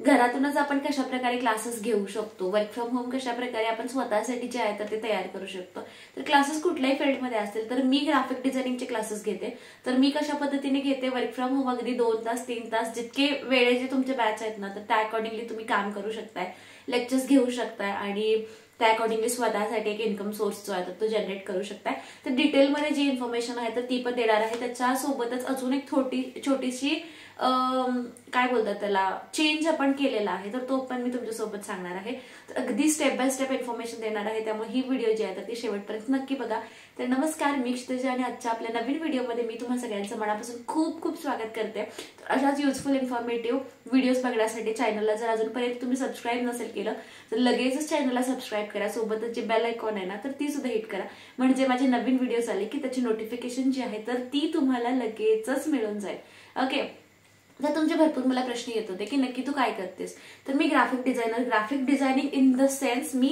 घरातूनच आपण कशा प्रकारे क्लासेस घेऊ शकतो, वर्क फ्रॉम होम कशा प्रकारे आपण स्वतःसाठी जे आहे तर ते तयार करू शकतो. तर क्लासेस कुठल्याही फील्डमध्ये असतील, तर मी ग्राफिक डिझायनिंगचे क्लासेस घेते. तर मी कशा पद्धतीने घेते, वर्क फ्रॉम होम अगदी 2 तास 3 तास जितके वेळेचे तुमचे बॅच आहेत ना, तर त्या अकॉर्डिंगली तुम्ही काम करू शकताय, लेक्चर्स घेऊ शकताय आणि त्या अकॉर्डिंगली स्वतःसाठी एक इन्कम सोर्स जो आहे तर तो जनरेट करू शकताय. तर डिटेलमध्ये जी इन्फॉर्मेशन आहे तर ती पण देणार आहे. त्याच्यासोबतच अजून एक छोटीशी काय बोलतात त्याला चेंज आपण केलेला आहे, तर तो पण मी तुमच्यासोबत सांगणार आहे. तर अगदी स्टेप बाय स्टेप इन्फॉर्मेशन देणार आहे, त्यामुळे ही व्हिडिओ जी आहे तर ती शेवटपर्यंत नक्की बघा. तर नमस्कार, मी क्षितिजा आणि आजच्या आपल्या नवीन व्हिडिओमध्ये मी तुम्हा सगळ्यांचं मनापासून खूप खूप स्वागत करते. तर अशाच युजफुल इन्फॉर्मेटिव्ह व्हिडिओज बघण्यासाठी चॅनलला जर अजूनपर्यंत तुम्ही सबस्क्राईब नसेल केलं तर लगेचच चॅनलला सबस्क्राईब करा. सोबतच जी बेल आयकॉन आहे ना तर ती सुद्धा हिट करा, म्हणजे माझे नवीन व्हिडिओज आले की त्याची नोटिफिकेशन जी आहे तर ती तुम्हाला लगेचच मिळून जाईल. ओके. तर तुमचे भरपूर मला प्रश्न येत होते की नक्की तू काय करतेस. तर मी graphic graphic designing in the sense मी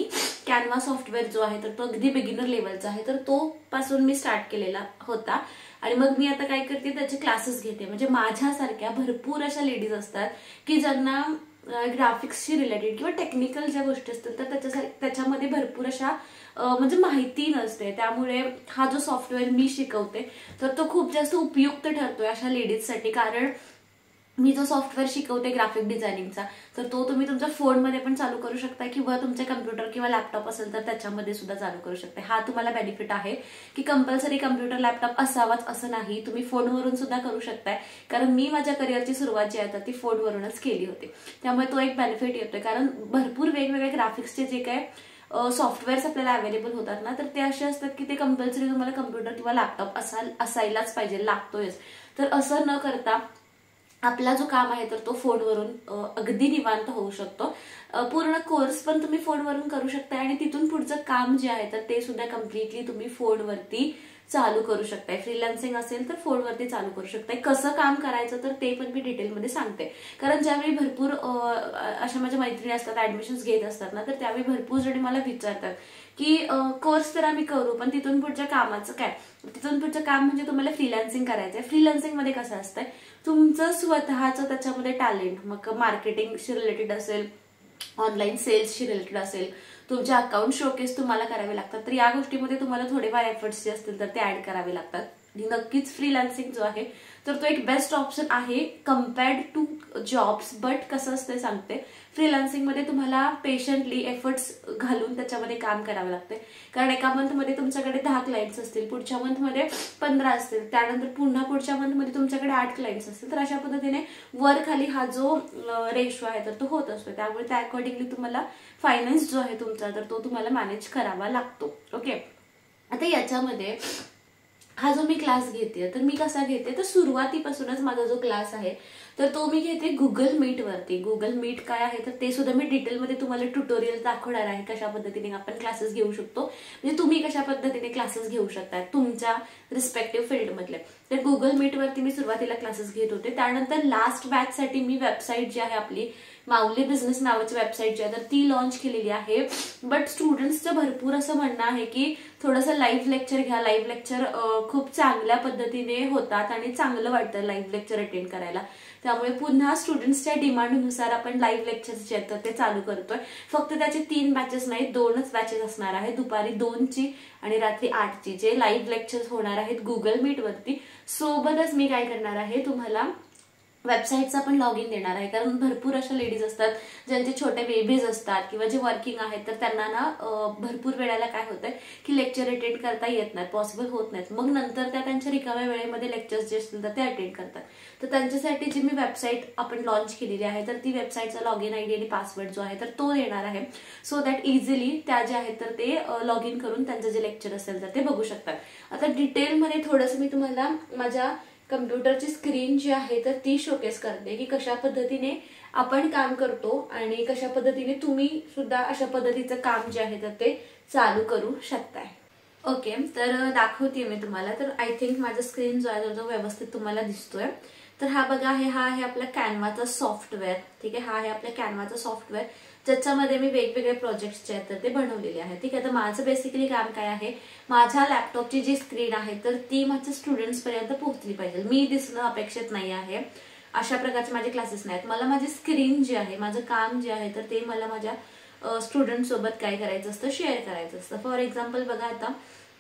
कॅनवा सॉफ्टवेअर जो आहे तर तो अगदी बिगिनर लेवलचा आहे, तर तो पासून मी स्टार्ट केलेला होता. आणि मग मी आता काय करते, त्याचे क्लासेस घेते. म्हणजे माझ्यासारख्या भरपूर अशा लेडीज असतात की ज्यांना ग्राफिक्सशी रिलेटेड किंवा टेक्निकल ज्या गोष्टी असतात तर त्याच्यामध्ये भरपूर अशा म्हणजे माहिती नसते. त्यामुळे हा जो सॉफ्टवेअर मी शिकवते तर तो खूप जास्त उपयुक्त ठरतोय अशा लेडीजसाठी. कारण मी जो सॉफ्टवेअर शिकवते ग्राफिक डिझायनिंगचा तर तो तुम्ही तुमच्या फोनमध्ये पण चालू करू शकता किंवा तुमच्या कम्प्युटर किंवा लॅपटॉप असेल तर त्याच्यामध्ये सुद्धा चालू करू शकता. हा तुम्हाला बेनिफिट आहे की कंपल्सरी कम्प्युटर लॅपटॉप असावाच असं नाही, तुम्ही फोनवरून सुद्धा करू शकताय. कारण मी माझ्या करिअरची सुरुवात जी आहे तर ती फोनवरूनच केली होती, त्यामुळे तो एक बेनिफिट येतोय. कारण भरपूर वेगवेगळे ग्राफिक्सचे जे काय सॉफ्टवेअर्स आपल्याला अवेलेबल होतात ना तर ते असे असतात की ते कंपल्सरी तुम्हाला कम्प्युटर किंवा लॅपटॉप असायलाच पाहिजे, लागतोयच. तर असं न करता आपला जो काम आहे तर तो फोनवरून अगदी निवांत होऊ शकतो. पूर्ण कोर्स पण तुम्ही फोनवरून करू शकता आणि तिथून पुढचं काम जे आहे तर ते सुद्धा कम्प्लिटली तुम्ही फोनवरती चालू करू शकताय. फ्रीलान्सिंग असेल तर फोनवरती चालू करू शकताय. कसं काम करायचं तर ते पण मी डिटेलमध्ये सांगते. कारण ज्यावेळी भरपूर अशा माझ्या मैत्रिणी असतात, ऍडमिशन्स घेत असतात ना, तर त्यावेळी भरपूर जणी मला विचारतात की कोर्स तर आम्ही करू पण तिथून पुढच्या कामाचं काय. तिथून पुढचं काम म्हणजे तुम्हाला फ्रीलान्सिंग करायचंय. फ्रीलान्सिंग मध्ये कसं असतंय, तुमचं स्वतःचं त्याच्यामध्ये टॅलेंट, मग मार्केटिंगशी रिलेटेड असेल, ऑनलाईन सेल्सशी रिलेटेड असेल, तुमचे अकाउंट शोकेस तुम्हाला करावे लागतात. तर या गोष्टीमध्ये तुम्हाला थोडेफार एफर्ट्स जे असतील तर ते ऍड करावे लागतात. नक्कीच फ्रीलान्सिंग जो आहे तर तो एक बेस्ट ऑप्शन आहे कम्पेअर्ड टू जॉब्स. बट कसं असतं सांगते, फ्रीलान्सिंग मध्ये तुम्हाला पेशंटली एफर्ट्स घालून त्याच्यामध्ये काम करावं लागते. कारण एका मंथमध्ये तुमच्याकडे 10 क्लायंट्स असतील, पुढच्या मंथमध्ये 15 असतील, त्यानंतर पुन्हा पुढच्या मंथमध्ये तुमच्याकडे 8 क्लायंट्स असतील. तर अशा पद्धतीने वर खाली हा जो रेशो आहे तर तो होत असतो. त्यामुळे त्या अकॉर्डिंगली तुम्हाला फायनान्स जो आहे तुमचा तर तो तुम्हाला मॅनेज करावा लागतो. ओके. आता याच्यामध्ये हा जो मी क्लास घेते तर मी कसा घेते, तर सुरुवातीपासूनच माझा जो क्लास आहे तर तो मी घेते गुगल मीट वरती. गुगल मीट काय आहे तर ते सुद्धा मी डिटेलमध्ये तुम्हाला ट्युटोरियल दाखवणार आहे, कशा पद्धतीने आपण क्लासेस घेऊ शकतो, म्हणजे तुम्ही कशा पद्धतीने क्लासेस घेऊ शकता तुमच्या रिस्पेक्टिव्ह फील्डमधले. तर गुगल मीट वरती मी सुरुवातीला क्लासेस घेत होते. त्यानंतर लास्ट बॅच साठी मी वेबसाईट जी आहे आपली माऊली बिझनेस नावाची वेबसाईट जी आहे तर ती लॉन्च केलेली आहे. बट स्टुडंट्सचं भरपूर असं म्हणणं आहे की थोडंसं लाईव्ह लेक्चर घ्या. लाईव्ह लेक्चर खूप चांगल्या पद्धतीने होतात आणि चांगलं वाटतं लाईव्ह लेक्चर अटेंड करायला. त्यामुळे पुन्हा स्टुडंट्सच्या डिमांडनुसार आपण लाईव्ह लेक्चर्स जे आहेत ते चालू करतोय. फक्त त्याचे 3 बॅचेस नाही, 2च बॅचेस असणार आहे, दुपारी 2ची आणि रात्री 8ची, जे लाईव्ह लेक्चर्स होणार आहेत गुगल मीट वरती. सोबतच मी काय करणार आहे, तुम्हाला वेबसाईटचा पण लॉग इन देणार आहे. कारण भरपूर अशा लेडीज असतात ज्यांचे छोटे बेबीज असतात किंवा जे वर्किंग आहेत तर त्यांना ना भरपूर वेळेला काय होतंय की लेक्चर अटेंड करता येत नाहीत, पॉसिबल होत नाहीत. मग नंतर त्या त्यांच्या रिकाम्या वेळेमध्ये लेक्चर्स जे असतील तर ते अटेंड करतात. तर त्यांच्यासाठी जी मी वेबसाईट आपण लॉन्च केलेली आहे तर ती वेबसाईटचा लॉग इन आयडी आणि पासवर्ड जो आहे तर तो देणार आहे. सो दॅट इझिली त्या जे आहेत तर ते लॉग इन करून त्यांचं जे लेक्चर असेल तर ते बघू शकतात. आता डिटेलमध्ये थोडंसं मी तुम्हाला माझ्या कम्प्युटरची स्क्रीन जी आहे तर ती शोकेस करते की कशा पद्धतीने आपण काम करतो आणि कशा पद्धतीने तुम्ही सुद्धा अशा पद्धतीचं काम जे आहे तर ते चालू करू शकताय. ओके. तर दाखवते मी तुम्हाला. तर आय थिंक माझा स्क्रीन जो आहे तो व्यवस्थित तुम्हाला दिसतोय. तर हा बघा, हा आहे आपला कॅनवाचा सॉफ्टवेअर. ठीक आहे, हा आहे आपल्या कॅनवाचा सॉफ्टवेअर ज्याच्यामध्ये मी वेगवेगळे प्रोजेक्ट्स जे आहेत तर ते बनवलेले आहेत. ठीक आहे. तर माझं बेसिकली काम काय आहे, माझ्या लॅपटॉपची जी स्क्रीन आहे तर ती माझ्या स्टुडंट्स पर्यंत पोहोचली पाहिजे. मी दिसणं अपेक्षित नाही आहे. अशा प्रकारचे माझे क्लासेस नाहीत. मला माझी स्क्रीन जे आहे, माझं काम जे आहे, तर ते मला माझ्या स्टुडंट सोबत काय करायचं असतं, शेअर करायचं असतं. फॉर एक्झाम्पल बघा, आता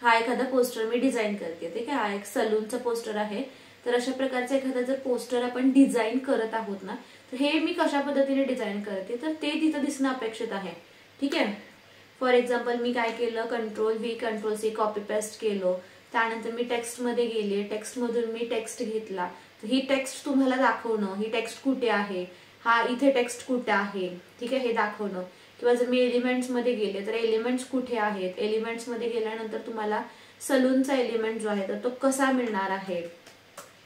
हा एखादा पोस्टर मी डिझाईन करते, ठीक आहे. हा एक सलूनचा पोस्टर आहे. तर अशा प्रकारचा एखादा जर पोस्टर आपण डिझाईन करत आहोत ना, तर हे मी कशा पद्धतीने डिझाईन करते, तर ते तिथं दिसणं अपेक्षित आहे, ठीक आहे. फॉर एक्झाम्पल मी काय केलं, Ctrl+V Ctrl+C कॉपी पेस्ट केलं. त्यानंतर मी टेक्स्टमध्ये गेले, टेक्स्टमधून मी टेक्स्ट घेतला. तर ही टेक्स्ट तुम्हाला दाखवणं, ही टेक्स्ट कुठे आहे, हा इथे टेक्स्ट कुठे आहे, ठीक आहे, हे दाखवणं. किंवा जर मी एलिमेंट्समध्ये गेले तर एलिमेंट्स कुठे आहेत, एलिमेंट्समध्ये गेल्यानंतर तुम्हाला सलूनचा एलिमेंट जो आहे तर तो कसा मिळणार आहे,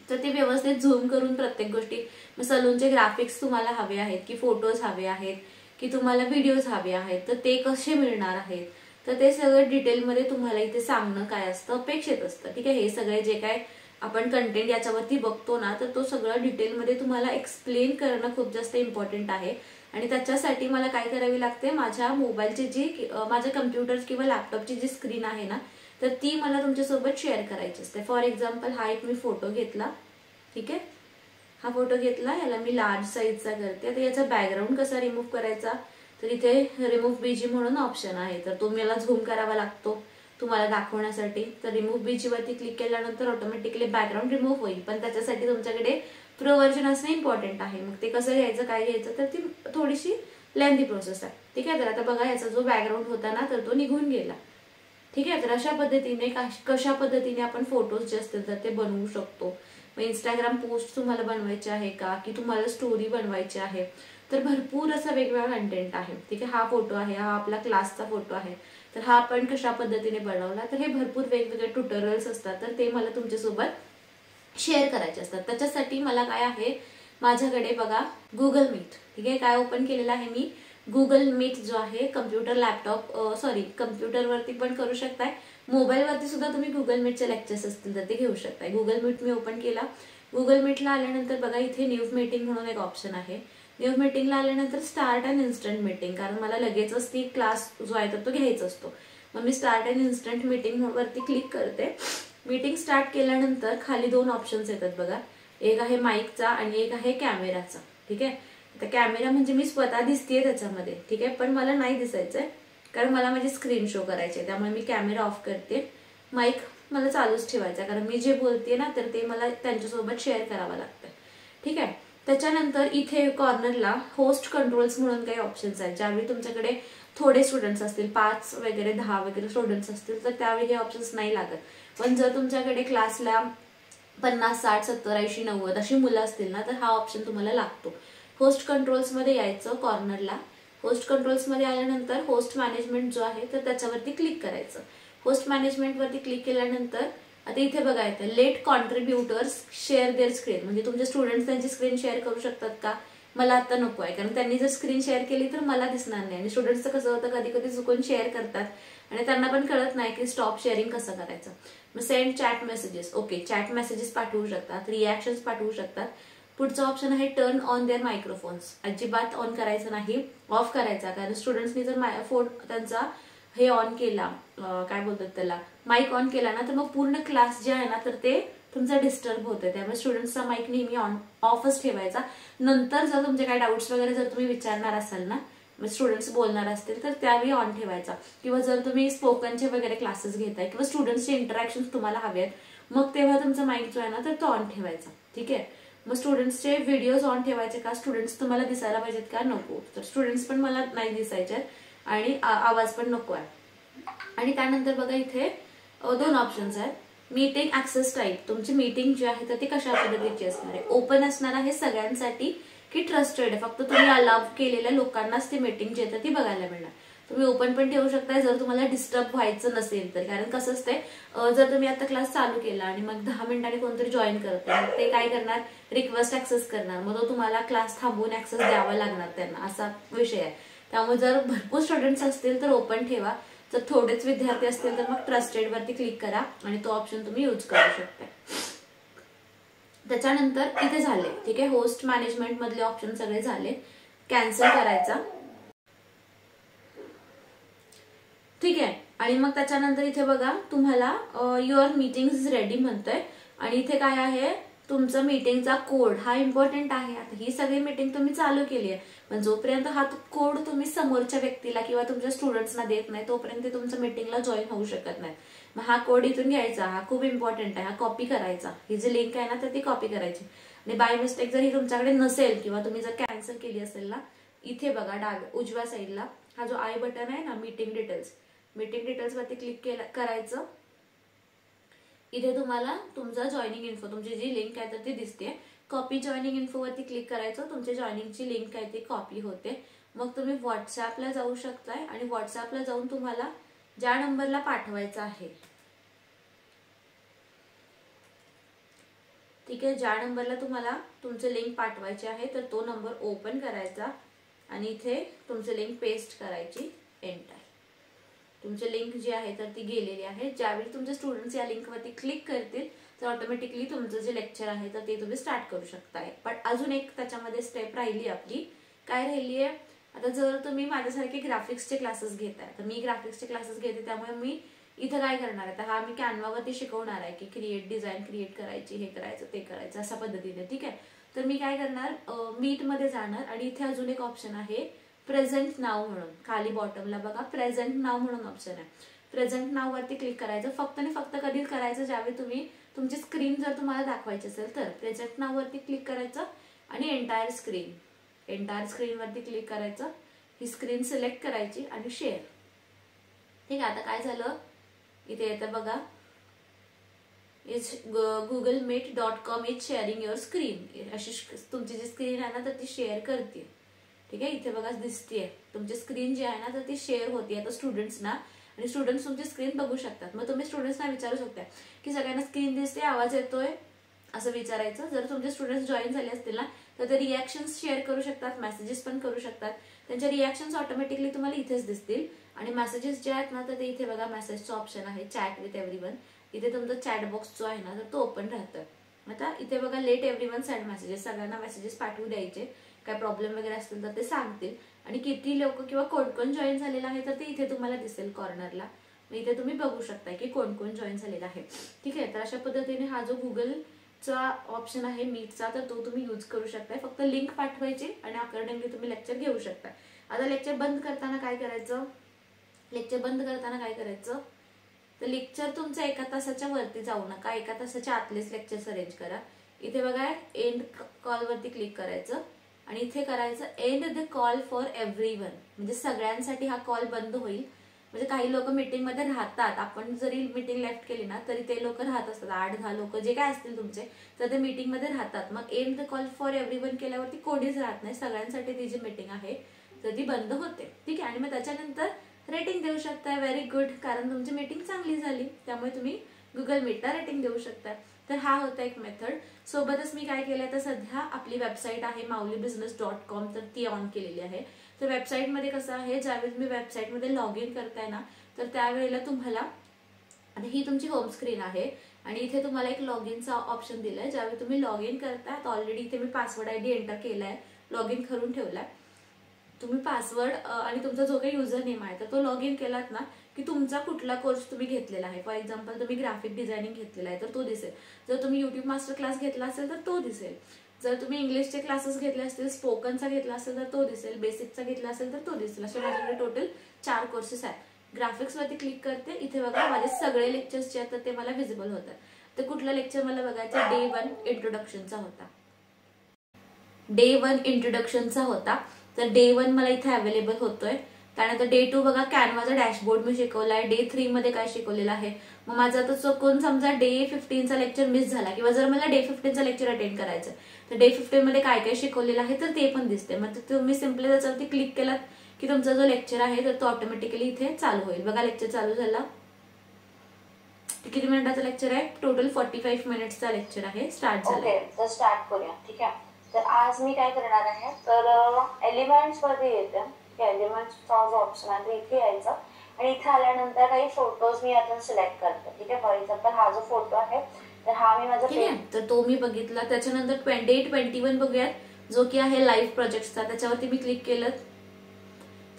तर ते व्यवस्थित झूम करून प्रत्येक गोष्टी, सलूनचे ग्राफिक्स तुम्हाला हवे आहेत की फोटोज हवे आहेत की तुम्हाला व्हिडिओज हवे आहेत, तर ते कसे मिळणार आहेत, तर ते सगळं डिटेलमध्ये तुम्हाला इथे सांगणं काय असतं, अपेक्षित असतं, ठीक आहे. हे सगळे जे काय आपण कंटेंट याच्यावरती बघतो ना, तर तो सगळं डिटेलमध्ये तुम्हाला एक्सप्लेन करणं खूप जास्त इम्पॉर्टंट आहे. आणि त्याच्यासाठी मला काय करावी लागते, माझ्या मोबाईलची जी, माझ्या कम्प्युटर किंवा लॅपटॉपची जी स्क्रीन आहे ना, तर ती मला तुमच्यासोबत शेअर करायची असते. फॉर एक्झाम्पल हा एक मी फोटो घेतला, ठीक आहे. हा फोटो घेतला, याला मी लार्ज साईजचा करते. आता याचा बॅकग्राऊंड कसा रिमूव्ह करायचा, तर इथे रिमूव्ह बीजी म्हणून ऑप्शन आहे, तर तो मला झूम करावा लागतो तुम्हाला दाखवण्यासाठी. तर रिमूव्ह बीजी वरती क्लिक केल्यानंतर ऑटोमॅटिकली बॅकग्राऊंड रिमूव्ह होईल, पण त्याच्यासाठी तुमच्याकडे प्रो व्हर्जन असणं इम्पॉर्टंट आहे. मग ते कसं घ्यायचं, काय घ्यायचं, तर ती थोडीशी लेंथी प्रोसेस आहे, ठीक आहे. तर आता बघा, याचा जो बॅकग्राऊंड होता ना, तर तो निघून गेला, ठीक आहे. तर अशा पद्धतीने कशा पद्धतीने आपण फोटोज जे असतील तर ते बनवू शकतो. मग इंस्टाग्राम पोस्ट तुम्हाला बनवायचे आहे का, की तुम्हाला स्टोरी बनवायची आहे, तर भरपूर असा वेगवेगळा कंटेंट आहे, ठीक आहे. हा फोटो आहे, हा आपला क्लासचा फोटो आहे, तर हा आपण कशा पद्धतीने बनवला, तर हे भरपूर वेगवेगळे ट्युटोरियल्स असतात, तर ते मला तुमच्यासोबत शेअर करायचे असतात. त्याच्यासाठी मला काय आहे, माझ्याकडे बघा गुगल मीट, ठीक आहे. काय ओपन केलेलं आहे मी, गुगल मीट जो आहे, कम्प्युटर कम्प्युटरवरती पण करू शकताय, मोबाईलवरती सुद्धा तुम्ही गुगल मीटचे लेक्चर्स असतील तर ते घेऊ शकताय. गुगल मीट मी ओपन केला. गुगल मीटला आल्यानंतर बघा, इथे न्यू मीटिंग म्हणून एक ऑप्शन आहे. न्यू मीटिंगला आल्यानंतर स्टार्ट अँड इन्स्टंट मीटिंग, कारण मला लगेचच ती क्लास जो आहे तर तो घ्यायचा असतो. मग मी स्टार्ट अँड इन्स्टंट मीटिंग वरती क्लिक करते. मीटिंग स्टार्ट केल्यानंतर खाली दोन ऑप्शन्स येतात बघा, एक आहे माईकचा आणि एक आहे कॅमेराचा, ठीक आहे. आता कॅमेरा म्हणजे मी स्वतः दिसतेय त्याच्यामध्ये, ठीक आहे, पण मला नाही दिसायचंय कारण मला माझी स्क्रीन शो करायची आहे, त्यामुळे मी कॅमेरा ऑफ करते. माईक मला चालूच ठेवायचा, कारण मी जे बोलते ना, तर ते मला त्यांच्यासोबत शेअर करावं लागतं, ठीक आहे. त्याच्यानंतर इथे कॉर्नरला होस्ट कंट्रोल्स म्हणून काही ऑप्शन्स आहेत. ज्यावेळी तुमच्याकडे थोडे स्टुडंट्स असतील, 5 वगैरे 10 वगैरे स्टुडंट्स असतील, तर त्यावेळी हे ऑप्शन्स नाही लागत. पण जर तुमच्याकडे क्लासला 50, 60, 70, 80, 90 अशी मुलं असतील ना, तर हा ऑप्शन तुम्हाला लागतो. होस्ट कंट्रोल्स मध्ये यायचं कॉर्नरला. होस्ट कंट्रोल्स मध्ये आल्यानंतर होस्ट मॅनेजमेंट जो आहे तर त्याच्यावरती क्लिक करायचं. होस्ट मॅनेजमेंट वरती क्लिक केल्यानंतर आता इथे बघा येतं, late contributors share there screen, म्हणजे तुमचे स्टुडंट्स त्यांची स्क्रीन शेअर करू शकतात का, मला आता नको आहे, कारण त्यांनी जर स्क्रीन शेअर केली तर मला दिसणार नाही. आणि स्टुडंट्सचं कसं होतं, कधी कधी चुकून शेअर करतात आणि त्यांना पण कळत नाही की स्टॉप शेअरिंग कसं करायचं. मग send chat messages, okay, chat messages पाठवू शकतात, रिॲक्शन्स पाठवू शकतात. पुढचा ऑप्शन आहे टर्न ऑन देअर मायक्रोफोन्स. अजिबात ऑन करायचं नाही, ऑफ करायचा, कारण स्टुडंट्सनी जर फोन त्यांचा हे ऑन केला, काय बोलतात त्याला, माईक ऑन केला ना, तर मग पूर्ण क्लास जे आहे ना, तर ते तुमचा डिस्टर्ब होतोय. त्यामुळे स्टुडंट्सचा माईक नेहमी ऑफच ठेवायचा. नंतर जर तुमचे काही डाऊट्स वगैरे जर तुम्ही विचारणार असाल ना, स्टुडंट्स बोलणार असतील तर त्यावेळी ऑन ठेवायचा. किंवा जर तुम्ही स्पोकनचे वगैरे क्लासेस घेताय किंवा स्टुडंट्सचे इंटरॅक्शन तुम्हाला हवे आहेत, मग तेव्हा तुमचा माईक जो आहे ना, तर तो ऑन ठेवायचा, ठीक आहे. मग स्टुडंट्सचे व्हिडिओज ऑन ठेवायचे का, स्टुडंट्स तुम्हाला दिसायला पाहिजेत का, नको, तर स्टुडंट्स पण मला नाही दिसायचे आणि आवाज पण नको आहे. आणि त्यानंतर बघा इथे दोन ऑप्शन्स आहेत. मीटिंग ऍक्सेस टाईप, तुमची मीटिंग जी आहे तर ती कशा पद्धतीची असणार आहे, ओपन असणार आहे सगळ्यांसाठी की ट्रस्टेड आहे, फक्त तुम्ही अलाव केलेल्या लोकांनाच ती मीटिंग जी आहे ती बघायला मिळणार. तुम्ही ओपन पण ठेवू शकताय जर तुम्हाला डिस्टर्ब व्हायचं नसेल तर, कारण कसं असते, जर तुम्ही आता क्लास चालू केला आणि मग 10 मिनिटांनी कोणतरी जॉईन करते, ते काय करणार, रिक्वेस्ट ऍक्सेस करणार, मग तो तुम्हाला क्लास थांबवून ऍक्सेस द्यावा लागणार त्यांना, असा विषय आहे. त्यामुळे जर भरपूर स्टुडंट्स असतील तर ओपन ठेवा, जर थोडेच विद्यार्थी असतील तर मग ट्रस्टेड वरती क्लिक करा आणि तो ऑप्शन तुम्ही यूज करू शकता. त्याच्यानंतर इथे झाले, ठीक आहे, होस्ट मॅनेजमेंट मधले ऑप्शन सगळे झाले. कॅन्सल करायचा, ठीक आहे. आणि मग त्याच्यानंतर इथे बघा तुम्हाला युअर मीटिंग इज रेडी म्हणतोय आणि इथे काय आहे, तुमचा मीटिंगचा कोड हा इम्पॉर्टंट आहे. आता ही सगळी मीटिंग तुम्ही चालू केली आहे, पण जोपर्यंत हा कोड तुम्ही समोरच्या व्यक्तीला किंवा तुमच्या स्टुडंट्सना देत नाही तोपर्यंत ते तुमच्या मीटिंगला जॉईन होऊ शकत नाही. मग हा कोड इथून घ्यायचा, हा खूप इम्पॉर्टंट आहे, हा कॉपी करायचा. ही जी लिंक आहे ना तर ती कॉपी करायची. आणि बाय मिस्टेक जर ही तुमच्याकडे नसेल किंवा तुम्ही जर कॅन्सल केली असेल ना, इथे बघा उजव्या साईडला हा जो आय बटन आहे ना, मीटिंग डिटेल्स वरती क्लिक करायचं. इथे तुम्हाला तुमचा जॉईनिंग इन्फो, तुमची जी लिंक आहे तर ती दिसते. कॉपी जॉईनिंग इन्फो वरती क्लिक करायचं, तुमच्या जॉईनिंगची लिंक आहे ती कॉपी होते. मग तुम्ही व्हॉट्सअपला जाऊ शकताय आणि व्हॉट्सअपला जाऊन तुम्हाला ज्या नंबरला पाठवायचं आहे, ठीक आहे, ज्या नंबरला तुम्हाला तुमचे लिंक पाठवायचे आहे तर तो नंबर ओपन करायचा आणि इथे तुमचे लिंक पेस्ट करायची, एंटर. तुमची लिंक जी आहे तर ती गेलेली आहे. ज्यावेळी तुमचे स्टुडंट्स या लिंकवरती क्लिक करतील तर ऑटोमॅटिकली तुमचं जे लेक्चर आहे तर ते तुम्ही स्टार्ट करू शकताय. पण अजून एक त्याच्यामध्ये स्टेप राहिली आपली. काय राहिली आहे, आता जर तुम्ही माझ्यासारखे ग्राफिक्सचे क्लासेस घेताय, तर मी ग्राफिक्सचे क्लासेस घेते त्यामुळे मी इथं काय करणार आहे, तर हा मी कॅनवावरती शिकवणार आहे की डिझाईन क्रिएट करायची, हे करायचं ते करायचं अशा पद्धतीने. ठीक आहे, तर मी काय करणार, मीट मध्ये जाणार आणि इथे अजून एक ऑप्शन आहे प्रेझेंट नाव म्हणून. खाली बॉटमला बघा प्रेझेंट नाव म्हणून ऑप्शन आहे. प्रेझेंट नाव वरती क्लिक करायचं. फक्त आणि फक्त कधी करायचं, ज्यावेळी तुम्ही तुमची स्क्रीन जर तुम्हाला दाखवायची असेल तर प्रेझेंट नाव वरती क्लिक करायचं आणि एंटायर स्क्रीन वरती क्लिक करायचं. ही स्क्रीन सिलेक्ट करायची आणि शेअर. ठीक आहे, आता काय झालं, इथे येतं बघा, googlemeet.com is shearing your screen. अशी तुमची जी स्क्रीन आहे ना तर ती शेअर करते. ठीक आहे, इथे बघा दिसतीये तुमची स्क्रीन जी आहे ना तर ती शेअर होती आता स्टुडंट्सना, आणि स्टुडंट्स तुमची स्क्रीन बघू शकतात. मग तुम्ही स्टुडंट्सना विचारू शकता की सगळ्यांना स्क्रीन दिसते, आवाज येतोय, असं विचारायचं. जर तुमचे स्टुडंट्स जॉईन झाले असतील ना तर ते रिॲक्शन्स शेअर करू शकतात, मेसेजेस पण करू शकतात. त्यांच्या रिॲक्शन्स ऑटोमॅटिकली तुम्हाला इथेच दिसतील. आणि मेसेजेस जे आहेत ना तर ते इथे बघा मेसेजचं ऑप्शन आहे, चॅट विथ एव्हरीवन. इथे तुमचा चॅट बॉक्स जो आहे ना तर तो ओपन राहतोय. आता इथे बघा लेट एव्हरीवन सेंड मेसेजेस, सगळ्यांना मेसेजेस पाठवू द्यायचे. काय प्रॉब्लेम वगैरे असतील तर ते सांगतील. आणि किती लोक किंवा कोण कोण जॉईन झालेलं आहे तर ते इथे तुम्हाला दिसेल कॉर्नरला. इथे तुम्ही बघू शकता की कोण कोण जॉईन झालेला आहे. ठीक आहे, तर अशा पद्धतीने हा जो गुगलचा ऑप्शन आहे मीटचा तर तो तुम्ही यूज करू शकताय. फक्त लिंक पाठवायची आणि अकॉर्डिंगली तुम्ही लेक्चर घेऊ शकता. आता लेक्चर बंद करताना काय करायचं, तर लेक्चर तुमचं 1 तासाच्या वरती जाऊ नका, 1 तासाच्या आतलेच लेक्चर अरेंज करा. इथे बघा एंड कॉल वरती क्लिक करायचं आणि इथे करायचं end the call for everyone, म्हणजे सगळ्यांसाठी हा कॉल बंद होईल. म्हणजे काही लोक मीटिंग मध्ये राहतात, आपण जरी मीटिंग लेफ्ट केली ना तरी ते लोक राहत असतात, 8-10 लोक जे काय असतील तुमचे तर ते मीटिंग मध्ये राहतात. मग end the call for everyone केल्यावरती कोणीच राहत नाही, सगळ्यांसाठी ती जी मीटिंग आहे तर ती बंद होते. ठीक आहे, आणि मग त्याच्यानंतर रेटिंग देऊ शकता, व्हेरी गुड, कारण तुमची मीटिंग चांगली झाली, त्यामुळे तुम्ही गुगल मीटला रेटिंग देऊ शकता. तर हा होता एक मेथड. सोबतच मी काय केलंय, तर सध्या आपली वेबसाईट आहे maulibusiness.com, तर ती ऑन केलेली आहे. तर वेबसाईटमध्ये कसं आहे, ज्यावेळी तुम्ही वेबसाईटमध्ये लॉग इन करताय ना तर त्यावेळेला तुम्हाला, आणि ही तुमची होम स्क्रीन आहे आणि इथे तुम्हाला एक लॉग इनचा ऑप्शन दिलाय. ज्यावेळी तुम्ही लॉग इन करताय, ऑलरेडी इथे मी पासवर्ड आयडी एंटर केलाय, लॉग इन करून ठेवलाय. तुम्ही पासवर्ड आणि तुमचा जो काही युजर नेम आहे तर तो लॉग इन केलात ना की तुमचा कुठला कोर्स तुम्ही घेतलेला आहे. फॉर एक्झाम्पल तुम्ही ग्राफिक डिझायनिंग घेतलेला आहे तर तो दिसेल. जर तुम्ही युट्यूब मास्टर क्लास घेतला असेल तर तो दिसेल. जर तुम्ही इंग्लिशचे क्लासेस घेतले असतील, स्पोकनचा घेतला असेल तर तो दिसेल, बेसिकचा घेतला असेल तर तो दिसेल. असे माझ्याकडे टोटल 4 कोर्सेस आहेत. ग्राफिक्स वरती क्लिक करते, इथे बघा माझे सगळे लेक्चर्स जे आहेत तर ते मला विजिबल होतात. तर कुठला लेक्चर मला बघायचा, डे 1 इंट्रोडक्शनचा होता. तर डे 1 मला इथे अवेलेबल होतोय. त्यानंतर डे 2 बघा कॅनवाचा डॅशबोर्ड मी शिकवलाय. डे 3 मध्ये काय शिकवलेलं आहे. मग माझा आता चुकून समजा डे 15चा लेक्चर मिस झाला किंवा जर मला डे 15चा लेक्चर अटेंड करायचं तर डे 15 मध्ये काय काय शिकवलेलं आहे तर ते पण दिसते. मग तुम्ही सिम्पली त्याच्यावरती क्लिक केलात की तुमचा जो लेक्चर आहे तर तो ऑटोमॅटिकली इथे चालू होईल. बघा लेक्चर चालू झाला. किती मिनिटाचा लेक्चर आहे, टोटल 45 मिनिट्सचा लेक्चर आहे. स्टार्ट झालं, तर स्टार्ट करूया. ठीक आहे, तर आज मी काय करणार आहे, तर एलिमेंट्स मध्ये येते. एलिमेंट्सचा जो ऑप्शन आहे तर इथे यायचं आणि इथे आल्यानंतर काही फोटोज मी आता सिलेक्ट करते. ठीक आहे, फॉर एक्झाम्पल हा जो फोटो आहे तर हा मी माझा तर तो मी बघितला. त्याच्यानंतर 21 बघूयात, जो की आहे लाईव्ह प्रोजेक्टचा. त्याच्यावरती मी क्लिक केलं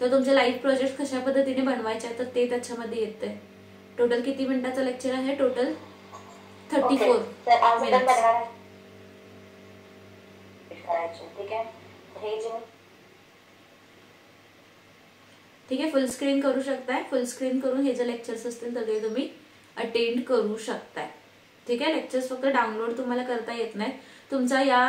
तर तुमचे लाईव्ह प्रोजेक्ट कशा पद्धतीने बनवायचे तर ते त्याच्यामध्ये येते. टोटल किती मिनिटाचा लेक्चर आहे, टोटल 34 मिनिट्स. करायचे. ठीक आहे, हे जे ठीक आहे, फुल स्क्रीन करू शकताय. फुल स्क्रीन करून हे जे लेक्चर्स असतील तर ते तुम्ही अटेंड करू शकताय. ठीक आहे, लेक्चर्स फक्त डाउनलोड तुम्हाला करता येत नाही. तुमचा या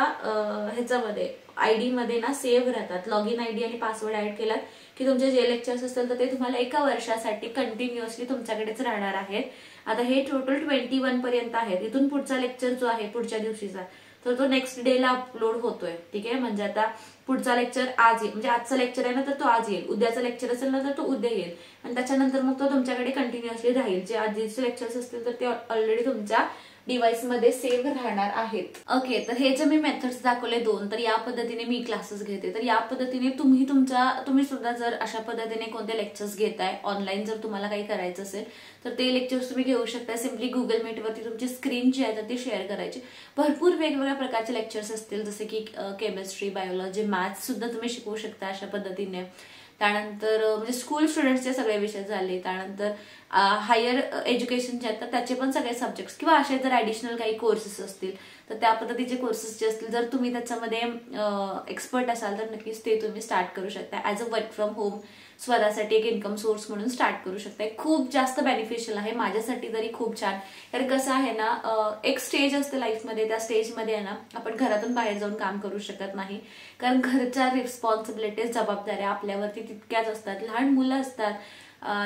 ह्याच्यामध्ये आयडी मध्ये ना सेव्ह राहतात. लॉग इन आयडी आणि पासवर्ड ऍड केलात की तुमचे जे लेक्चर्स असतील तर ते तुम्हाला 1 वर्षासाठी कंटिन्युअसली तुमच्याकडेच राहणार आहेत. आता हे टोटल 21 पर्यंत आहेत. इथून पुढचा लेक्चर जो आहे पुढच्या दिवशीचा तर तो नेक्स्ट डे ला अपलोड होतोय. ठीक आहे, म्हणजे आता पुढचा लेक्चर आज येईल, म्हणजे आजचा लेक्चर आहे ना तर तो आज येईल, उद्याचा लेक्चर असेल ना तर तो उद्या येईल आणि त्याच्यानंतर मग तो तुमच्याकडे कंटिन्युअसली राहील. जे आधीचे लेक्चर्स असतील तर ते ऑलरेडी तुमच्या डिव्हाइस मध्ये सेव्ह राहणार आहेत. ओके, तर हे जे मी मेथड्स दाखवले 2, तर या पद्धतीने मी क्लासेस घेते. तर या पद्धतीने तुम्ही सुद्धा जर अशा पद्धतीने कोणते लेक्चर्स घेताय ऑनलाईन, जर तुम्हाला काही करायचं असेल तर ते लेक्चर्स तुम्ही घेऊ शकता. सिम्पली गुगल मीट वरती तुमची स्क्रीन जी आहे तर ती शेअर करायची. भरपूर वेगवेगळ्या प्रकारचे लेक्चर्स असतील, जसे की केमिस्ट्री, बायोलॉजी, मॅथ्स सुद्धा तुम्ही शिकवू शकता अशा पद्धतीने. त्यानंतर म्हणजे स्कूल स्टुडंट्सचे सगळे विषय झाले. त्यानंतर हायर एज्युकेशन जे आहेत तर त्याचे पण सगळे सब्जेक्ट्स किंवा असे जर ऍडिशनल काही कोर्सेस असतील तर त्या पद्धतीचे कोर्सेस जे असतील, जर तुम्ही त्याच्यामध्ये एक्सपर्ट असाल तर नक्कीच ते तुम्ही स्टार्ट करू शकता. As a work from home स्वतःसाठी एक इन्कम सोर्स म्हणून स्टार्ट करू शकताय. खूप जास्त बेनिफिशियल आहे, माझ्यासाठी तरी खूप छान. कारण कसं आहे ना, एक स्टेज असते लाईफमध्ये, त्या स्टेजमध्ये आहे ना आपण घरातून बाहेर जाऊन काम करू शकत नाही. कारण घरच्या रिस्पॉन्सिबिलिटीज, जबाबदाऱ्या आपल्यावरती तितक्याच असतात. लहान मुलं असतात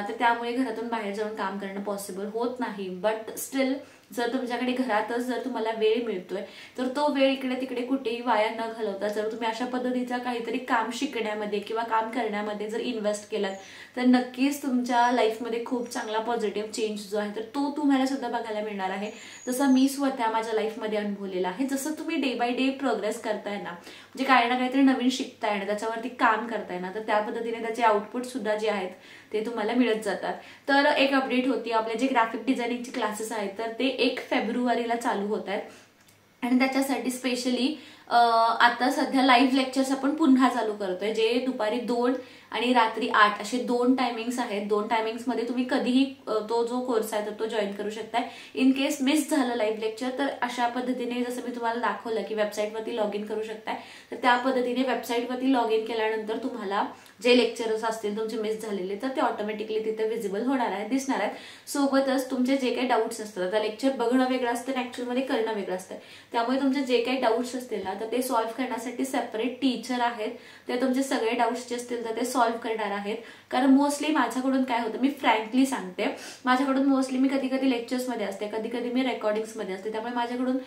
तर त्यामुळे घरातून बाहेर जाऊन काम करणं पॉसिबल होत नाही. बट स्टील जर तुमच्याकडे घरातच जर तुम्हाला वेळ मिळतोय तर तो वेळ इकडे तिकडे कुठेही वाया न घालवता जर तुम्ही अशा पद्धतीचा काहीतरी काम शिकण्यामध्ये किंवा काम करण्यामध्ये जर इन्व्हेस्ट केलात तर नक्कीच तुमच्या लाईफमध्ये खूप चांगला पॉझिटिव्ह चेंज जो आहे तर तो तुम्हाला सुद्धा बघायला मिळणार आहे. जसं मी स्वतः माझ्या लाईफमध्ये अनुभवलेला आहे. जसं तुम्ही डे बाय डे प्रोग्रेस करताय ना, म्हणजे काही ना काहीतरी नवीन शिकताय ना, त्याच्यावरती काम करताय ना, तर त्या पद्धतीने त्याचे आउटपुट सुद्धा जे आहेत ते तुम्हाला मिळत जातात. तर एक अपडेट होती, आपले जे ग्राफिक डिझायनिंगचे क्लासेस आहेत तर ते 1 फेब्रुवारीला चालू होत आहेत आणि त्याच्यासाठी स्पेशली आता सध्या लाईव्ह लेक्चर्स आपण पुन्हा चालू करतोय, जे दुपारी 2 आणि रात्री 8 असे 2 टायमिंग्स आहेत. 2 टायमिंग्स मध्ये तुम्ही कधीही तो जो कोर्स आहे तर तो जॉईन करू शकताय. इन केस मिस झालं लाईव्ह लेक्चर तर अशा पद्धतीने जसं मी तुम्हाला दाखवलं की वेबसाईटवरती लॉग इन करू शकताय, तर त्या पद्धतीने वेबसाईटवरती लॉग इन केल्यानंतर तुम्हाला जे लेक्चर्स असतील तुमचे मिस झालेले तर ते ऑटोमॅटिकली तिथे विजिबल होणार आहेत, दिसणार आहेत. सोबतच तुमचे जे काही डाऊट्स असतात, आता लेक्चर बघणं वेगळं असतं आणि ऍक्च्युअलमध्ये करणं वेगळं असतं, त्यामुळे तुमचे जे काही डाऊट्स असतील ना तर ते सॉल्व्ह करण्यासाठी सेपरेट टीचर आहेत, ते तुमचे सगळे डाऊट्स जे असतील तर ते सॉल्व्ह करणार आहेत. कारण मोस्टली माझ्याकडून काय होतं, मी फ्रँकली सांगते, माझ्याकडून मोस्टली मी कधी कधी लेक्चर्समध्ये असते, कधी कधी मी रेकॉर्डिंग्समध्ये असते, त्यामुळे माझ्याकडून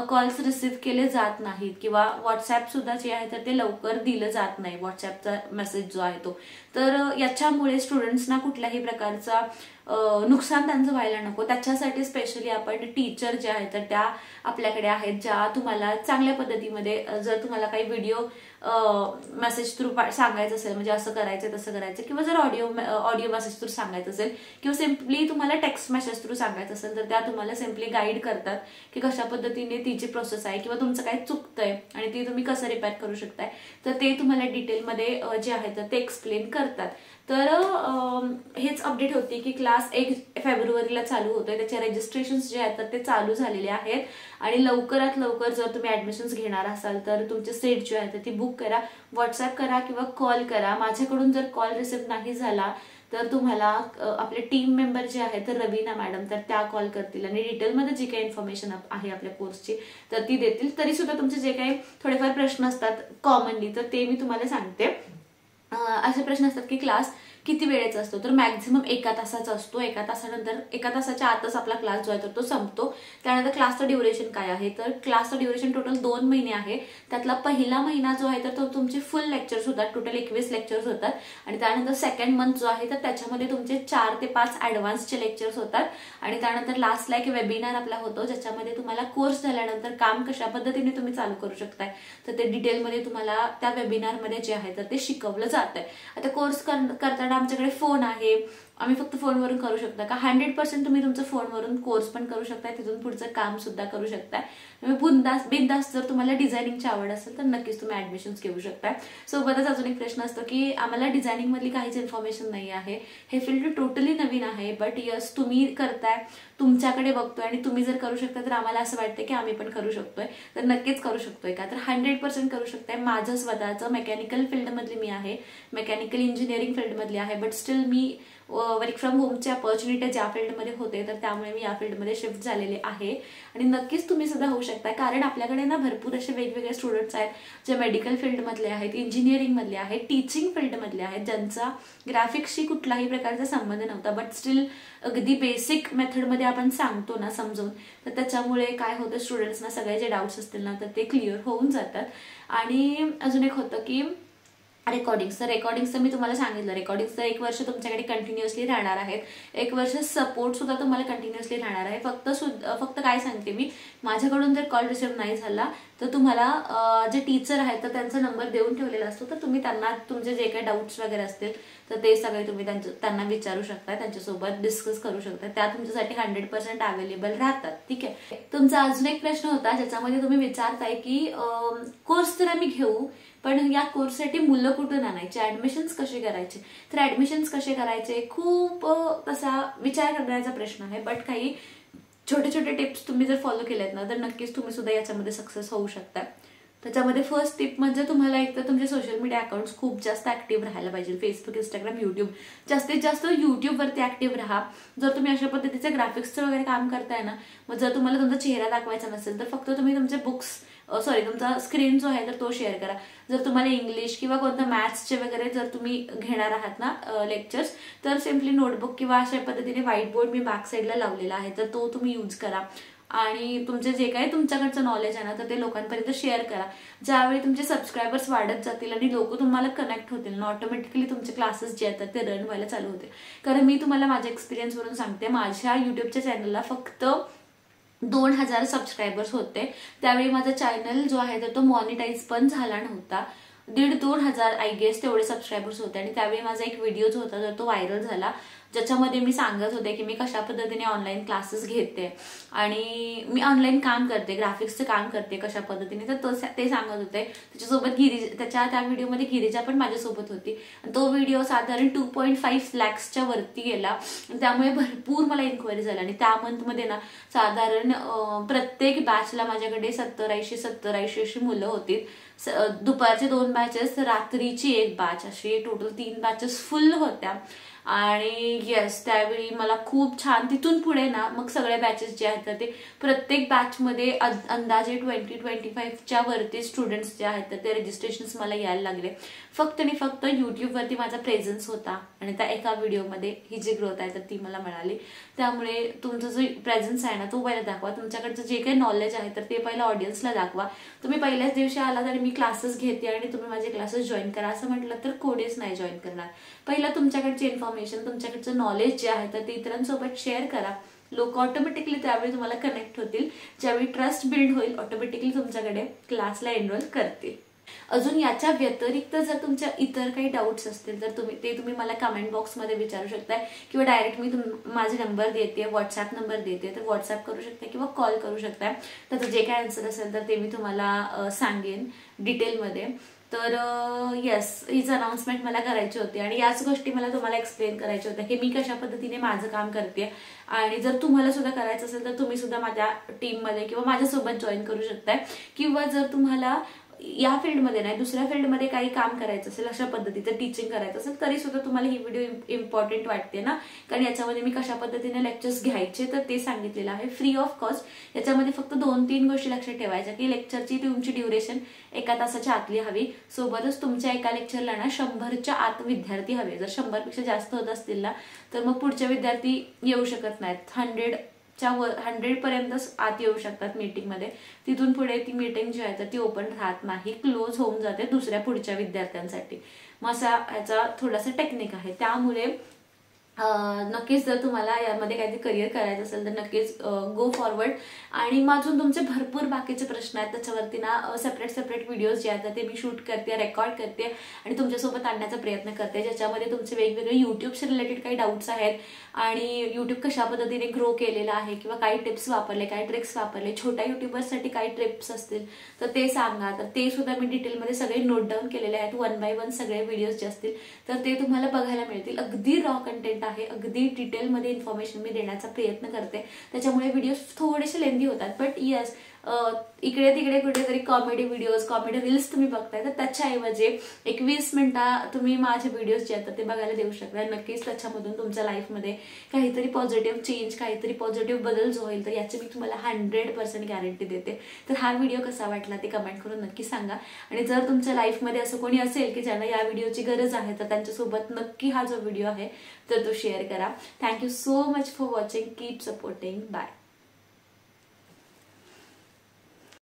कॉल्स रिसीव्ह केले जात नाहीत किंवा व्हॉट्सअप सुद्धा जे आहे तर ते लवकर दिलं जात नाही, व्हॉट्सअपचा मेसेज जो आहे तो. तर याच्यामुळे स्टुडंट्सना कुठल्याही प्रकारचा नुकसान त्यांचं व्हायला नको, त्याच्यासाठी स्पेशली आपण टीचर जे आहेत तर त्या आपल्याकडे आहेत, ज्या तुम्हाला चांगल्या पद्धतीमध्ये जर तुम्हाला काही व्हिडिओ मेसेज थ्रू सांगायचं असेल, म्हणजे असं करायचं तसं करायचं, किंवा जर ऑडिओ मेसेज थ्रू सांगायचं असेल किंवा सिम्पली तुम्हाला टेक्स्ट मेसेज थ्रू सांगायचं असेल तर त्या तुम्हाला सिम्पली गाईड करतात की कशा पद्धतीने तिची प्रोसेस आहे किंवा तुमचं काय चुकतंय आणि ती तुम्ही कसं रिपेअर करू शकताय, तर ते तुम्हाला डिटेलमध्ये जे आहे तर ते एक्सप्लेन करतात. तर हेच अपडेट होती की क्लास 1 फेब्रुवारीला चालू होतोय, त्याचे रजिस्ट्रेशन जे आहेत तर ते चालू झालेले आहेत आणि लवकरात लवकर जर तुम्ही ऍडमिशन्स घेणार असाल तर तुमचे सीट जी आहे ती बुक करा, व्हॉट्सअप करा किंवा कॉल करा. माझ्याकडून जर कॉल रिसिव्ह नाही झाला तर तुम्हाला आपले टीम मेंबर जे आहेत तर रवीना मॅडम तर त्या कॉल करतील आणि डिटेलमध्ये जी काही इन्फॉर्मेशन आहे आपल्या कोर्सची तर ती देतील. तरी सुद्धा तुमचे जे काही थोडेफार प्रश्न असतात कॉमनली तर ते मी तुम्हाला सांगते. असे प्रश्न असतात की क्लास किती वेळेचा असतो, तर मॅक्झिमम 1 तासाचा असतो. 1 तासानंतर 1 तासाच्या आतच आपला क्लास जो आहे तर तो संपतो. त्यानंतर क्लासचं ड्युरेशन काय आहे, तर क्लासचं ड्युरेशन टोटल 2 महिने आहे. त्यातला पहिला महिना जो आहे तर तो तुमचे फुल लेक्चर्स होतात, टोटल 21 लेक्चर्स होतात आणि त्यानंतर सेकंड मंथ जो आहे तर त्याच्यामध्ये तुमचे 4 ते 5 ऍडव्हान्सचे लेक्चर्स होतात आणि त्यानंतर लास्टला एक वेबिनार आपला होतो ज्याच्यामध्ये तुम्हाला कोर्स झाल्यानंतर काम कशा पद्धतीने तुम्ही चालू करू शकताय तर ते डिटेलमध्ये तुम्हाला त्या वेबिनारमध्ये जे आहे तर ते शिकवलं जात आहे. आता कोर्स करताना आमच्याकडे फोन आहे, आम्ही फक्त फोनवरून करू शकता का? 100% तुम्ही तुमचं फोनवरून कोर्स पण करू शकता, तिथून पुढचं काम सुद्धा करू शकता. तुम्ही बिंदास जर तुम्हाला डिझायनिंगची आवड असेल तर नक्कीच तुम्ही ऍडमिशन्स घेऊ शकता. सोबतच अजून एक प्रश्न असतो की आम्हाला डिझायनिंग मधली काहीच इन्फॉर्मेशन नाही आहे, हे फील्ड टोटली नवीन आहे, बट यस तुम्ही करताय, तुमच्याकडे बघतोय आणि तुम्ही जर करू शकता तर आम्हाला असं वाटतं की आम्ही पण करू शकतोय, तर नक्कीच करू शकतोय का? तर 100% करू शकताय. माझं स्वतःचं मेकॅनिकल फील्डमधली मी आहे, मेकॅनिकल इंजिनिअरिंग फील्डमधली आहे, बट स्टील मी वर्क फ्रॉम होमचे अपॉर्च्युनिटी ज्या फील्डमध्ये होते तर त्यामुळे मी या फील्डमध्ये शिफ्ट झालेले आहे. आणि नक्कीच तुम्ही सुद्धा होऊ शकता, कारण आपल्याकडे ना भरपूर असे वेगवेगळे स्टुडंट्स आहेत जे मेडिकल फील्डमधले आहेत, इंजिनिअरिंग मधले आहेत, टीचिंग फील्डमधले आहेत, ज्यांचा ग्राफिक्सशी कुठलाही प्रकारचा संबंध नव्हता, बट स्टील अगदी बेसिक मेथडमध्ये आपण सांगतो ना समजून, तर त्याच्यामुळे काय होतं स्टुडंट्सना सगळे जे डाऊट्स असतील ना तर ते क्लिअर होऊन जातात. आणि अजून एक होतं की रेकॉर्डिंगचं मी तुम्हाला सांगितलं, रेकॉर्डिंगचं 1 वर्ष तुमच्याकडे कंटिन्युअसली राहणार आहेत, 1 वर्ष सपोर्ट सुद्धा तुम्हाला कंटिन्युअसली राहणार आहे. फक्त काय सांगते मी, माझ्याकडून जर कॉल रिसिव्ह नाही झाला तर तुम्हाला जे टीचर आहेत तर त्यांचा नंबर देऊन ठेवलेला असतो, तर तुम्ही त्यांना तुमचे जे काही डाऊट्स वगैरे असतील तर ते सगळे तुम्ही त्यांना विचारू शकता, त्यांच्यासोबत डिस्कस करू शकता, त्या तुमच्यासाठी 100% अवेलेबल राहतात. ठीक आहे. तुमचा अजून एक प्रश्न होता ज्याच्यामध्ये तुम्ही विचारताय की कोर्स तर आम्ही घेऊ, पण या कोर्ससाठी मुलं कुठून आणायची, ऍडमिशन्स कसे करायचे? तर ऍडमिशन्स कसे करायचे खूप तसा विचार करण्याचा प्रश्न आहे, बट काही छोटे छोटे टिप्स तुम्ही जर फॉलो केलेत ना तर नक्कीच तुम्ही सुद्धा याच्यामध्ये सक्सेस होऊ शकता. त्याच्यामध्ये फर्स्ट टिप म्हणजे तुम्हाला एक तर तुमचे सोशल मीडिया अकाउंट्स खूप जास्त ऍक्टिव्ह राहायला पाहिजे. फेसबुक, इंस्टाग्राम, युट्यूब, जास्तीत जास्त युट्यूबवरती ऍक्टिव्ह राहा. जर तुम्ही अशा पद्धतीचं ग्राफिक्सचं वगैरे काम करताय ना, मग जर तुम्हाला तुमचा चेहरा दाखवायचा नसेल तर फक्त तुम्ही तुमचे तुमचा स्क्रीन जो आहे तर तो शेअर करा. जर तुम्हाला इंग्लिश किंवा कोणत्या मॅथ्सचे वगैरे जर तुम्ही घेणार आहात ना लेक्चर्स, तर सिम्पली नोटबुक किंवा अशा पद्धतीने व्हाईट बोर्ड मी बॅक साईडला लावलेला आहे तर तो तुम्ही यूज करा. आणि तुमचे जे काही तुमच्याकडचं नॉलेज आहे ना तर ते लोकांपर्यंत शेअर करा. ज्यावेळी तुमचे सबस्क्रायबर्स वाढत जातील आणि लोक तुम्हाला कनेक्ट होतील ना, ऑटोमॅटिकली तुमचे क्लासेस जे आहेत ते रन व्हायला चालू होते. कारण मी तुम्हाला माझ्या एक्सपिरियन्सवरून सांगते, माझ्या युट्यूबच्या चॅनलला फक्त 2000 सबस्क्रायबर्स होते. त्यावेळी माझा चॅनल जो आहे तर तो मॉनिटाईज पण झाला नव्हता. 1,500-2,000 आय गेस तेवढे सबस्क्रायबर्स होते. आणि त्यावेळी माझा एक व्हिडिओ जो होता तर तो व्हायरल झाला, ज्याच्यामध्ये मी सांगत होते की मी कशा पद्धतीने ऑनलाईन क्लासेस घेते आणि मी ऑनलाईन काम करते, ग्राफिक्सचं काम करते कशा पद्धतीने, तर ते सांगत होते. त्याच्यासोबत त्या व्हिडिओमध्ये गिरिजा पण माझ्यासोबत होती. तो व्हिडिओ साधारण 2.5 lakhsच्या वरती गेला. त्यामुळे भरपूर मला इन्क्वायरी झाल्या. आणि त्या मंथमध्ये ना साधारण प्रत्येक बॅचला माझ्याकडे 70-80 अशी मुलं होती. दुपारचे 2 बॅचेस, रात्रीची 1 बॅच, अशी टोटल 3 बॅचेस फुल होत्या. आणि येस त्यावेळी मला खूप छान, तिथून पुढे ना मग सगळ्या बॅचेस जे आहेत ते प्रत्येक बॅचमध्ये अंदाजे 20-25च्या वरती स्टुडंट्स जे आहेत ते रजिस्ट्रेशन्स मला यायला लागले. फक्त आणि फक्त युट्यूबवरती माझा प्रेझेन्स होता आणि त्या एका व्हिडिओमध्ये ही जी ग्रोथ आहे तर ती मला मिळाली. त्यामुळे तुमचा जो प्रेझेन्स आहे ना तो पहिला दाखवा. तुमच्याकडचं जे काही नॉलेज आहे तर ते पहिला ऑडियन्सला दाखवा. तुम्ही पहिल्याच दिवशी आलात आणि मी क्लासेस घेते आणि तुम्ही माझे क्लासेस जॉईन करा असं म्हटलं तर कोणीच नाही जॉईन करणार. पहिला तुमच्याकडची इन्फॉर्मेशन, तुमच्याकडचं नॉलेज जे आहे तर ते इतरांसोबत शेअर करा. लोक ऑटोमॅटिकली त्यावेळी तुम्हाला कनेक्ट होतील. ज्यावेळी ट्रस्ट बिल्ड होईल ऑटोमॅटिकली तुमच्याकडे क्लासला एनरोल करतील. अजून याच्या व्यतिरिक्त जर तुमच्या इतर काही डाऊट्स असतील तर तुम्ही मला कमेंट बॉक्समध्ये विचारू शकताय किंवा डायरेक्ट मी माझे नंबर देते, व्हॉट्सअप नंबर देते, तर व्हॉट्सअप करू शकता किंवा कॉल करू शकताय. त्याचं जे काय आन्सर असेल तर ते मी तुम्हाला सांगेन डिटेलमध्ये. तर येस, हीच अनाउन्समेंट मला करायची होती आणि याच गोष्टी मला तुम्हाला एक्सप्लेन करायच्या होत्या की मी कशा पद्धतीने माझं काम करते. आणि जर तुम्हाला सुद्धा करायचं असेल तर तुम्ही सुद्धा माझ्या टीममध्ये किंवा माझ्यासोबत जॉईन करू शकताय. किंवा जर तुम्हाला या फील्डमध्ये नाही दुसऱ्या फील्डमध्ये काही काम करायचं असेल, अशा पद्धतीचं टीचिंग करायचं असेल, तरी सुद्धा तुम्हाला ही व्हिडिओ इम्पॉर्टंट वाटते ना, कारण याच्यामध्ये मी कशा पद्धतीने लेक्चर्स घ्यायचे तर ते सांगितलेलं आहे फ्री ऑफ कॉस्ट. याच्यामध्ये फक्त 2-3 गोष्टी लक्षात ठेवायच्या की लेक्चरची तुमची ड्युरेशन 1 तासाच्या आतली हवी. सोबतच तुमच्या एका लेक्चरला ना 100च्या आत विद्यार्थी हवे. जर 100पेक्षा जास्त होत असतील ना तर मग पुढचे विद्यार्थी येऊ शकत नाहीत. 100 पर्यंतच आत येऊ शकतात मीटिंगमध्ये. तिथून पुढे ती मीटिंग जी आहे तर ती ओपन राहत नाही, क्लोज होऊन जाते पुढच्या विद्यार्थ्यांसाठी. मग असा ह्याचा थोडासा टेक्निक आहे. त्यामुळे नक्कीच जर तुम्हाला यामध्ये काहीतरी करिअर करायचं असेल तर नक्कीच गो फॉरवर्ड. आणि अजून तुमचे भरपूर बाकीचे प्रश्न आहेत त्याच्यावरती ना सेपरेट व्हिडिओज जे आहेत ते मी शूट करते, रेकॉर्ड करते आणि तुमच्यासोबत आणण्याचा प्रयत्न करते, ज्याच्यामध्ये तुमचे वेगवेगळे यूट्यूबशी रिलेटेड काही डाऊट्स आहेत आणि यूट्यूब कशा पद्धतीने ग्रो केलेलं आहे किंवा काही टिप्स वापरले, काही ट्रिक्स वापरले, छोट्या युट्यूबर्ससाठी काही टिप्स असतील तर ते सांगा. तर ते सुद्धा मी डिटेलमध्ये सगळे नोट डाऊन केलेले आहेत. 1 बाय 1 सगळे व्हिडिओज जे असतील तर ते तुम्हाला बघायला मिळतील. अगदी रॉ कंटेंट आहे, अगदी डिटेलमध्ये इन्फॉर्मेशन मी देण्याचा प्रयत्न करते, त्याच्यामुळे व्हिडिओ थोडेसे लेंदी होतात. बट यस, इकडे तिकडे कुठेतरी कॉमेडी व्हिडिओज, कॉमेडी रील्स तुम्ही बघताय तर त्याच्याऐवजी एक 20 मिनिटं तुम्ही माझे व्हिडिओज जे आहेत ते बघायला देऊ शकता. नक्कीच त्याच्यामधून तुमच्या लाईफमध्ये काहीतरी पॉझिटिव्ह चेंज, काहीतरी पॉझिटिव्ह बदल जो होईल तर याची मी तुम्हाला 100% गॅरंटी देते. तर हा व्हिडिओ कसा वाटला ते कमेंट करून नक्की सांगा. आणि जर तुमच्या लाईफमध्ये असं कोणी असेल की ज्यांना या व्हिडिओची गरज आहे तर त्यांच्यासोबत नक्की हा जो व्हिडिओ आहे तर तो शेअर करा. Thank you so much for watching. Keep supporting. Bye.